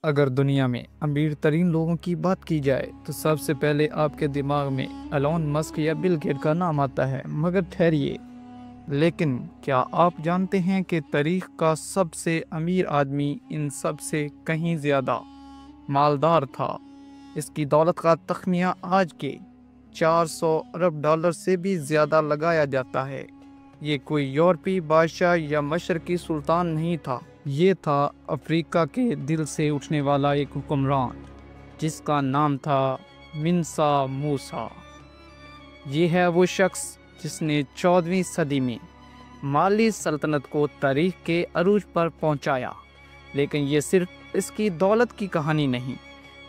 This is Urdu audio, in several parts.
اگر دنیا میں امیر ترین لوگوں کی بات کی جائے تو سب سے پہلے آپ کے دماغ میں ایلون مسک یا بل گیٹ کا نام آتا ہے، مگر ٹھہریے، لیکن کیا آپ جانتے ہیں کہ تاریخ کا سب سے امیر آدمی ان سب سے کہیں زیادہ مالدار تھا؟ اس کی دولت کا تخمینہ آج کے 400 ارب ڈالر سے بھی زیادہ لگایا جاتا ہے۔ یہ کوئی یورپی بادشاہ یا مشرقی سلطان نہیں تھا، یہ تھا افریقہ کے دل سے اٹھنے والا ایک حکمران جس کا نام تھا منسا موسیٰ۔ یہ ہے وہ شخص جس نے 14ویں صدی میں مالی سلطنت کو تاریخ کے عروج پر پہنچایا، لیکن یہ صرف اس کی دولت کی کہانی نہیں،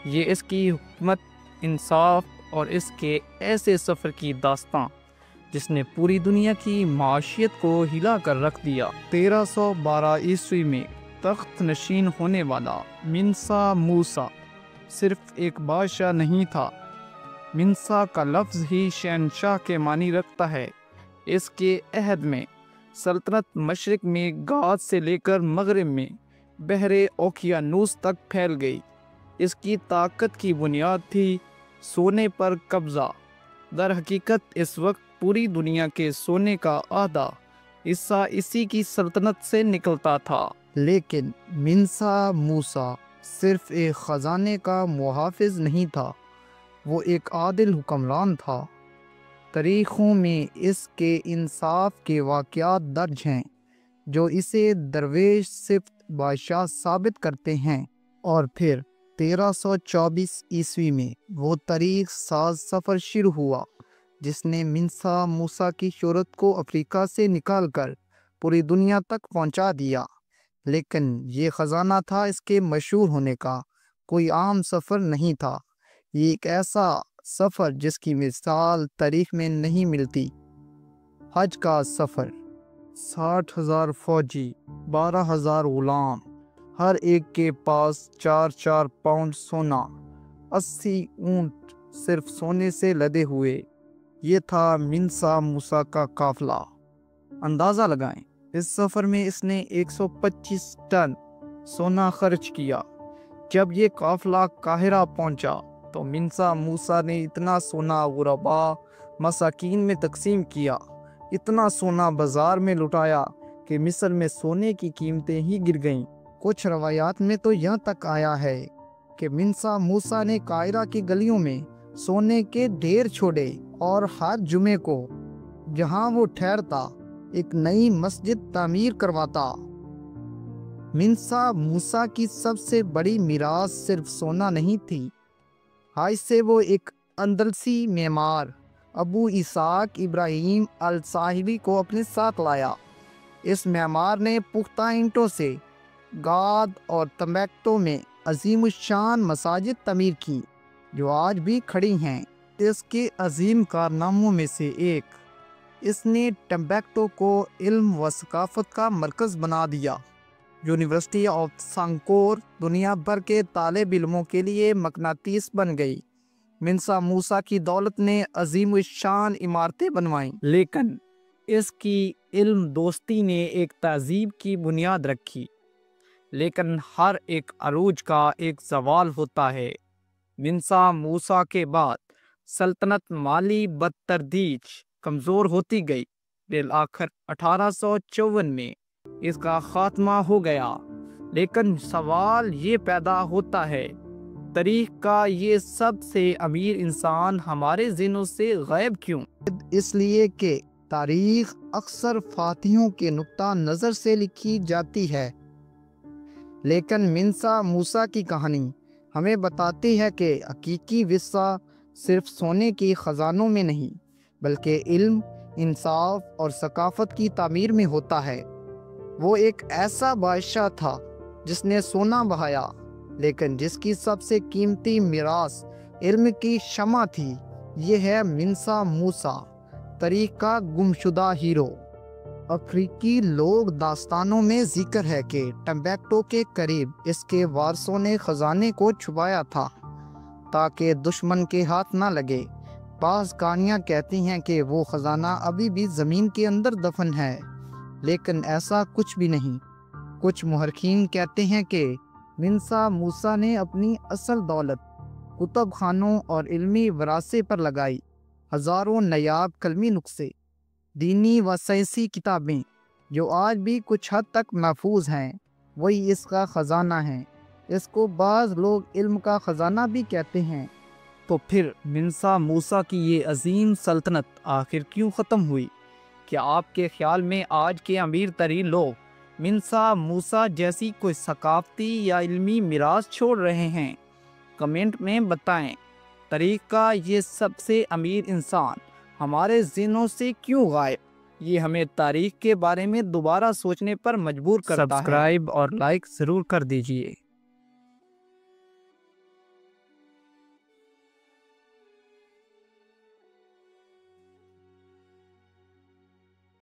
یہ اس کی حکمت، انصاف اور اس کے ایسے سفر کی داستان جس نے پوری دنیا کی معیشت کو ہلا کر رکھ دیا۔ 1312 عیسوی میں تخت نشین ہونے والا منسا موسیٰ صرف ایک بادشاہ نہیں تھا۔ منسا کا لفظ ہی شہنشاہ کے معنی رکھتا ہے۔ اس کے عہد میں سلطنت مشرق میں گات سے لے کر مغرب میں بحر اوقیانوس تک پھیل گئی۔ اس کی طاقت کی بنیاد تھی سونے پر قبضہ۔ در حقیقت اس وقت پوری دنیا کے سونے کا آدھا حصہ اسی کی سلطنت سے نکلتا تھا۔ لیکن منسا موسیٰ صرف ایک خزانے کا محافظ نہیں تھا، وہ ایک عادل حکمران تھا۔ تاریخوں میں اس کے انصاف کے واقعات درج ہیں جو اسے درویش صفت بادشاہ ثابت کرتے ہیں۔ اور پھر 1324 عیسوی میں وہ تاریخ ساز سفر شروع ہوا جس نے منسا موسیٰ کی شہرت کو افریقہ سے نکال کر پوری دنیا تک پہنچا دیا۔ لیکن یہ خزانہ تھا اس کے مشہور ہونے کا، کوئی عام سفر نہیں تھا۔ یہ ایک ایسا سفر جس کی مثال تاریخ میں نہیں ملتی۔ حج کا سفر، 60,000 فوجی، 12,000 غلام، ہر ایک کے پاس 4 پاؤنڈ سونا، 80 اونٹ صرف سونے سے لدے ہوئے۔ یہ تھا منسا موسیٰ کا قافلہ۔ اندازہ لگائیں، اس سفر میں اس نے 125 ٹن سونا خرچ کیا۔ جب یہ قافلہ قاہرہ پہنچا تو منسا موسیٰ نے اتنا سونا غرباء مساکین میں تقسیم کیا، اتنا سونا بازار میں لٹایا کہ مصر میں سونے کی قیمتیں ہی گر گئیں۔ کچھ روایات میں تو یہاں تک آیا ہے کہ منسا موسیٰ نے قاہرہ کی گلیوں میں سونے کے ڈھیر چھوڑے اور ہر جمعے کو جہاں وہ ٹھہرتا ایک نئی مسجد تعمیر کرواتا۔ منسا موسیٰ کی سب سے بڑی میراث صرف سونا نہیں تھی، حج سے وہ ایک اندلسی معمار ابو اسحاق ابراہیم الصاحبی کو اپنے ساتھ لایا۔ اس معمار نے پختہ اینٹوں سے گاد اور ٹمبکٹو میں عظیم الشان مساجد تعمیر کی جو آج بھی کھڑی ہیں۔ اس کے عظیم کارناموں میں سے ایک، اس نے ٹمبکٹو کو علم و ثقافت کا مرکز بنا دیا۔ یونیورسٹی آف سانکور دنیا بھر کے طالب علموں کے لیے مقناطیس بن گئی۔ منسا موسیٰ کی دولت نے عظیم الشان عمارتیں بنوائیں، لیکن اس کی علم دوستی نے ایک تہذیب کی بنیاد رکھی۔ لیکن ہر ایک عروج کا ایک زوال ہوتا ہے۔ منسا موسیٰ کے بعد سلطنت مالی بتدریج کمزور ہوتی گئی۔ بالآخر 1854 میں اس کا خاتمہ ہو گیا۔ لیکن سوال یہ پیدا ہوتا ہے، تاریخ کا یہ سب سے امیر انسان ہمارے ذہنوں سے غائب کیوں؟ اس لیے کہ تاریخ اکثر فاتحوں کے نقطہ نظر سے لکھی جاتی ہے، لیکن منسا موسیٰ کی کہانی ہمیں بتاتی ہے کہ حقیقی ورثہ صرف سونے کی خزانوں میں نہیں بلکہ علم، انصاف اور ثقافت کی تعمیر میں ہوتا ہے۔ وہ ایک ایسا بادشاہ تھا جس نے سونا بہایا، لیکن جس کی سب سے قیمتی میراث علم کی شمع تھی۔ یہ ہے منسا موسیٰ، تاریخ کا گمشدہ ہیرو۔ افریقی لوگ داستانوں میں ذکر ہے کہ ٹمبکٹو کے قریب اس کے وارثوں نے خزانے کو چھپایا تھا تاکہ دشمن کے ہاتھ نہ لگے۔ بعض کہانیاں کہتی ہیں کہ وہ خزانہ ابھی بھی زمین کے اندر دفن ہے، لیکن ایسا کچھ بھی نہیں۔ کچھ مورخین کہتے ہیں کہ منسا موسیٰ نے اپنی اصل دولت کتب خانوں اور علمی ورثے پر لگائی۔ ہزاروں نایاب قلمی نسخے، دینی و سائنسی کتابیں جو آج بھی کچھ حد تک محفوظ ہیں، وہی اس کا خزانہ ہے۔ اس کو بعض لوگ علم کا خزانہ بھی کہتے ہیں۔ تو پھر منسا موسیٰ کی یہ عظیم سلطنت آخر کیوں ختم ہوئی؟ کیا آپ کے خیال میں آج کے امیر ترین لوگ منسا موسیٰ جیسی کوئی ثقافتی یا علمی میراث چھوڑ رہے ہیں؟ کمنٹ میں بتائیں۔ تاریخ کا یہ سب سے امیر انسان ہمارے ذہنوں سے کیوں غائب؟ یہ ہمیں تاریخ کے بارے میں دوبارہ سوچنے پر مجبور کرتا ہے۔ سبسکرائب اور لائک ضرور کر دیجئے۔